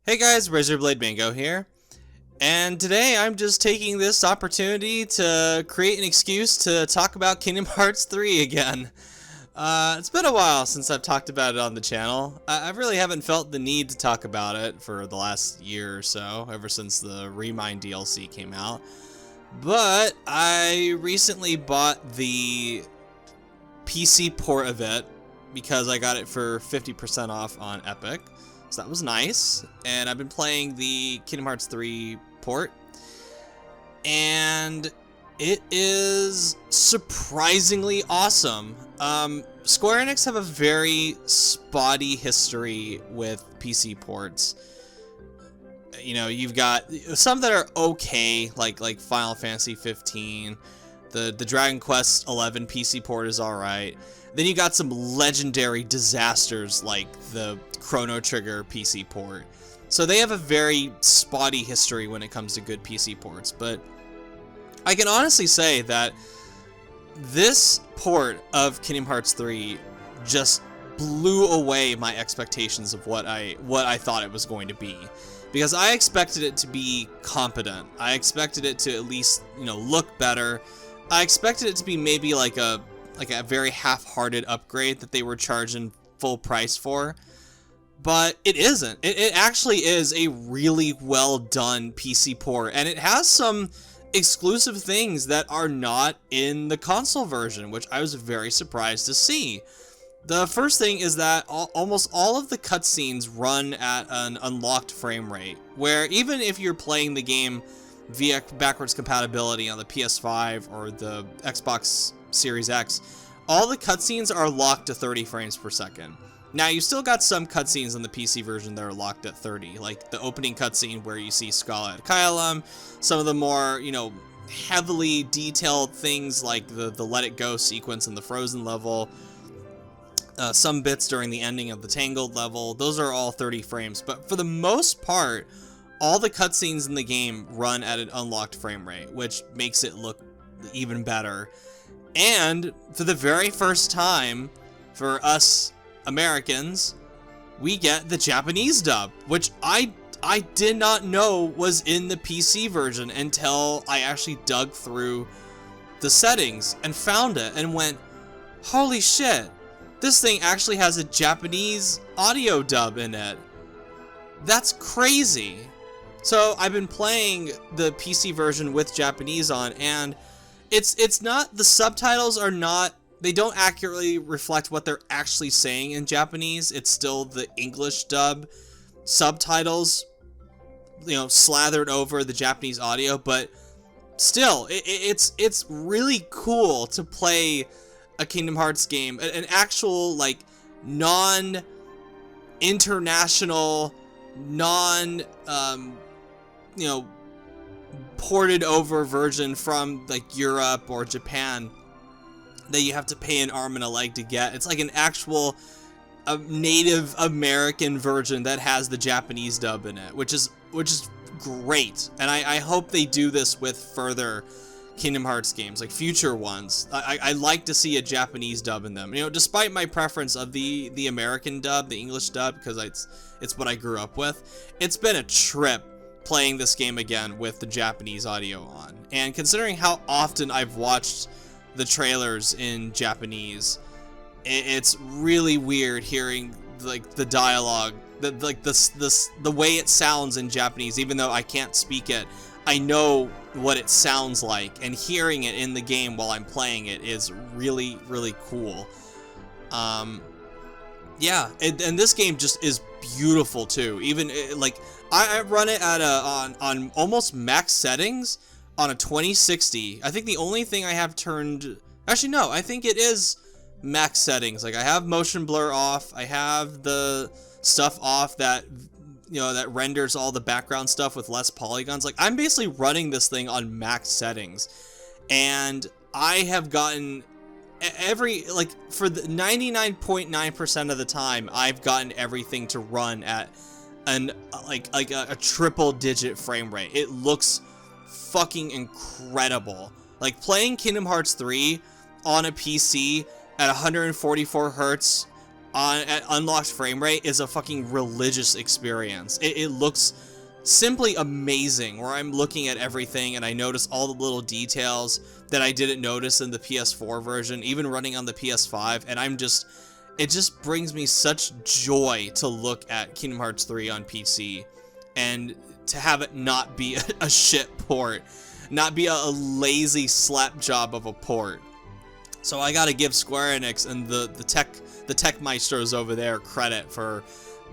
Hey guys, Razorblade Bingo here, and today I'm just taking this opportunity to create an excuse to talk about Kingdom Hearts 3 again. It's been a while since I've talked about it on the channel. I really haven't felt the need to talk about it for the last year or so, ever since the Remind DLC came out. But I recently bought the PC port of it because I got it for 50% off on Epic. So that was nice, and I've been playing the Kingdom Hearts 3 port, and it is surprisingly awesome. Square Enix have a very spotty history with PC ports. You know, you've got some that are okay, like Final Fantasy 15. The Dragon Quest 11 PC port is alright. Then you got some legendary disasters like the Chrono Trigger PC port. So they have a very spotty history when it comes to good PC ports, but I can honestly say that this port of Kingdom Hearts 3 just blew away my expectations of what I thought it was going to be. Because I expected it to be competent. I expected it to at least, look better. I expected it to be maybe like a very half-hearted upgrade that they were charging full price for. But it isn't. It actually is a really well done PC port, and it has some exclusive things that are not in the console version, which I was very surprised to see. The first thing is that almost all of the cutscenes run at an unlocked frame rate, where even if you're playing the game via backwards compatibility on the PS5 or the Xbox Series X, all the cutscenes are locked to 30 frames per second. Now, you still got some cutscenes on the PC version that are locked at 30, like the opening cutscene where you see Scala at Kyalum, some of the more, heavily detailed things like the Let It Go sequence in the Frozen level, some bits during the ending of the Tangled level. Those are all 30 frames, but for the most part, all the cutscenes in the game run at an unlocked frame rate, which makes it look even better. And for the very first time, for us Americans, we get the Japanese dub, which I did not know was in the PC version until I actually dug through the settings and found it and went, holy shit, this thing actually has a Japanese audio dub in it. That's crazy. So I've been playing the PC version with Japanese on, and it's not, the subtitles are not, they don't accurately reflect what they're actually saying in Japanese. It's still the English dub subtitles, slathered over the Japanese audio, but still, it's really cool to play a Kingdom Hearts game, an actual, non-international, ported over version from, Europe or Japan that you have to pay an arm and a leg to get. It's like an actual Native American version that has the Japanese dub in it, which is great. And I hope they do this with further Kingdom Hearts games, like future ones. I like to see a Japanese dub in them. Despite my preference of the American dub, the English dub, because it's what I grew up with. It's been a trip playing this game again with the Japanese audio on. And considering how often I've watched the trailers in Japanese, it's really weird hearing the dialogue, the way it sounds in Japanese. Even though I can't speak it, I know what it sounds like, and hearing it in the game while I'm playing it is really, really cool. Yeah, and this game just is beautiful too. Even I run it at on almost max settings on a 2060. I think the only thing I have turned, actually no, I think it is max settings. I have motion blur off. I have the stuff off that that renders all the background stuff with less polygons. I'm basically running this thing on max settings, and I have gotten for the 99.9% of the time, I've gotten everything to run at a triple digit frame rate. It looks fucking incredible. Playing Kingdom Hearts 3 on a PC at 144 hertz at unlocked frame rate is a fucking religious experience. It looks simply amazing, where I'm looking at everything and I notice all the little details that I didn't notice in the PS4 version, even running on the PS5, and it just brings me such joy to look at Kingdom Hearts 3 on PC, and to have it not be a shit port, not be a lazy slap job of a port. So I gotta give Square Enix and the tech maestros over there credit for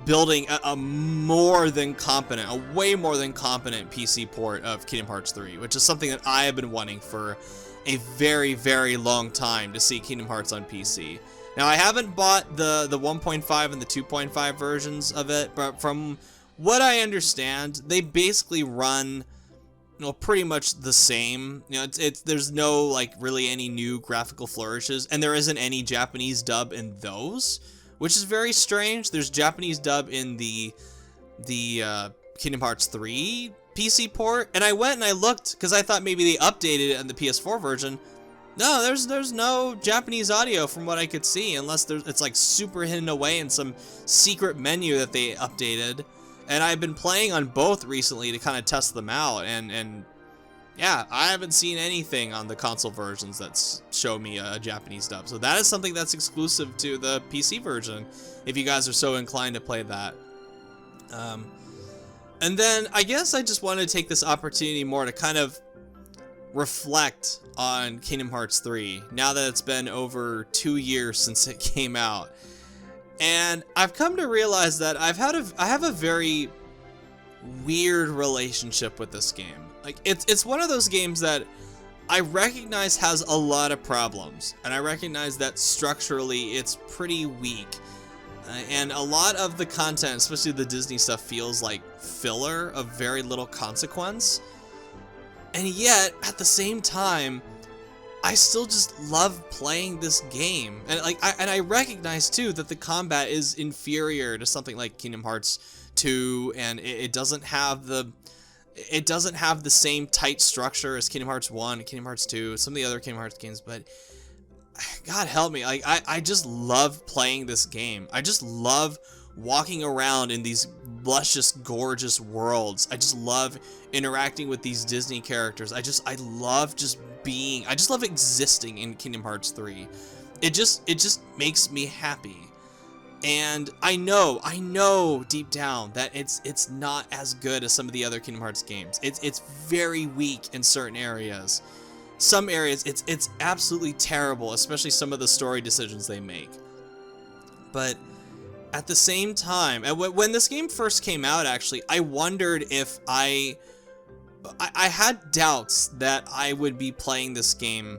building a more than competent, a way more than competent PC port of Kingdom Hearts 3, which is something that I have been wanting for a very, very long time, to see Kingdom Hearts on PC. Now, I haven't bought the 1.5 and the 2.5 versions of it, but from what I understand, they basically run, you know, pretty much the same. You know, there's no, like, really any new graphical flourishes, and there isn't any Japanese dub in those, which is very strange. There's Japanese dub in the Kingdom Hearts 3 PC port, and I went and I looked because I thought maybe they updated it in the PS4 version. No, there's no Japanese audio from what I could see, unless it's like super hidden away in some secret menu that they updated. And I've been playing on both recently to kind of test them out, and yeah, I haven't seen anything on the console versions that show me a Japanese dub. So that is something that's exclusive to the PC version, if you guys are so inclined to play that. And then I guess I just wanted to take this opportunity more to kind of reflect on Kingdom Hearts 3, now that it's been over 2 years since it came out. And I've come to realize that I have a very weird relationship with this game. Like, it's one of those games that I recognize has a lot of problems, and I recognize that structurally it's pretty weak. And a lot of the content, especially the Disney stuff, feels like filler of very little consequence. And yet, at the same time, I still just love playing this game. And I recognize too that the combat is inferior to something like Kingdom Hearts 2, and it doesn't have the same tight structure as Kingdom Hearts 1 and Kingdom Hearts 2, some of the other Kingdom Hearts games, but God help me, like I just love playing this game. I just love walking around in these luscious, gorgeous worlds. I just love interacting with these Disney characters. I love existing in Kingdom Hearts 3. It just makes me happy. And I know deep down that it's not as good as some of the other Kingdom Hearts games. It's very weak in certain areas. Some areas it's absolutely terrible, especially some of the story decisions they make. But at the same time, when this game first came out, actually, I wondered if I had doubts that I would be playing this game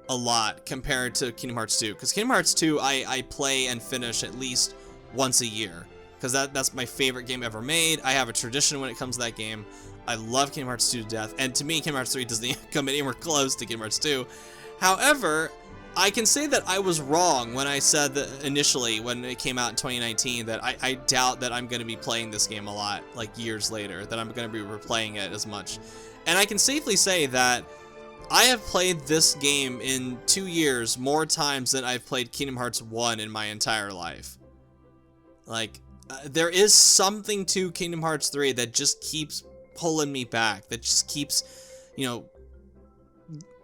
a lot compared to Kingdom Hearts 2, because Kingdom Hearts 2 I play and finish at least once a year, because that's my favorite game ever made. I have a tradition when it comes to that game. I love Kingdom Hearts 2 to death, and to me, Kingdom Hearts 3 doesn't even come anywhere close to Kingdom Hearts 2. However, I can say that I was wrong when I said that initially, when it came out in 2019, that I doubt that I'm going to be playing this game a lot, like years later, that I'm going to be replaying it as much. And I can safely say that I have played this game in 2 years more times than I've played Kingdom Hearts 1 in my entire life. Like, there is something to Kingdom Hearts 3 that just keeps pulling me back, that just keeps, you know,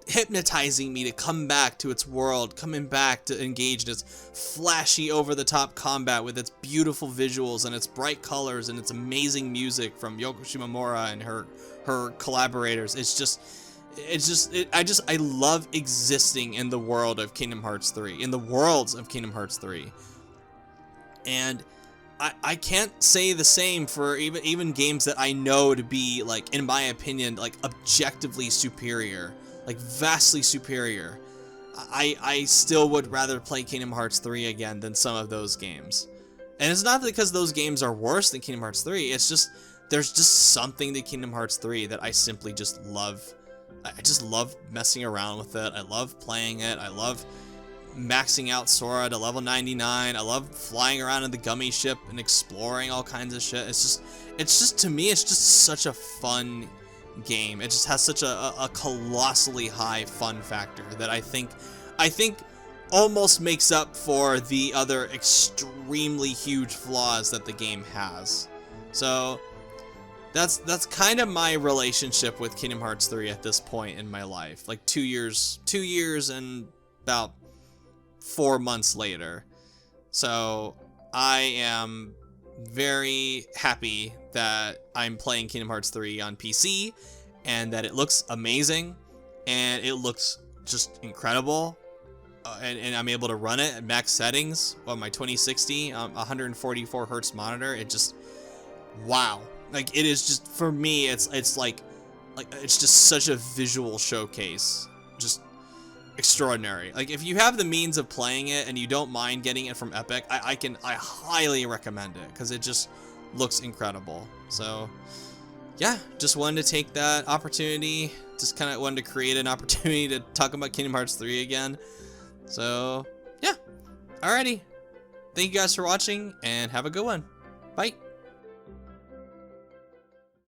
hypnotizing me to come back to its world, coming back to engage in its flashy, over-the-top combat with its beautiful visuals and its bright colors and its amazing music from Yoko Shimomura and her collaborators. I love existing in the world of Kingdom Hearts 3, in the worlds of Kingdom Hearts 3. And I can't say the same for even games that I know to be, like, in my opinion, like, objectively superior, like, vastly superior. I still would rather play Kingdom Hearts 3 again than some of those games. And it's not because those games are worse than Kingdom Hearts 3, it's just, there's just something to Kingdom Hearts 3 that I simply just love. I just love messing around with it. I love playing it. I love maxing out Sora to level 99. I love flying around in the gummy ship and exploring all kinds of shit. It's just to me, it's just such a fun game. It just has such a colossally high fun factor that I think almost makes up for the other extremely huge flaws that the game has. So that's kind of my relationship with Kingdom Hearts 3 at this point in my life. Like 2 years and about 4 months later. So I am very happy that I'm playing Kingdom Hearts 3 on PC and that it looks amazing and it looks just incredible. And I'm able to run it at max settings on my 2060 144 hertz monitor. It just, wow. Like, it is just, for me, it's like it's just such a visual showcase. Just extraordinary. Like, if you have the means of playing it and you don't mind getting it from Epic, I highly recommend it because it just looks incredible. So yeah, just wanted to take that opportunity. Just kind of wanted to create an opportunity to talk about Kingdom Hearts 3 again. So yeah, alrighty. Thank you guys for watching and have a good one. Bye.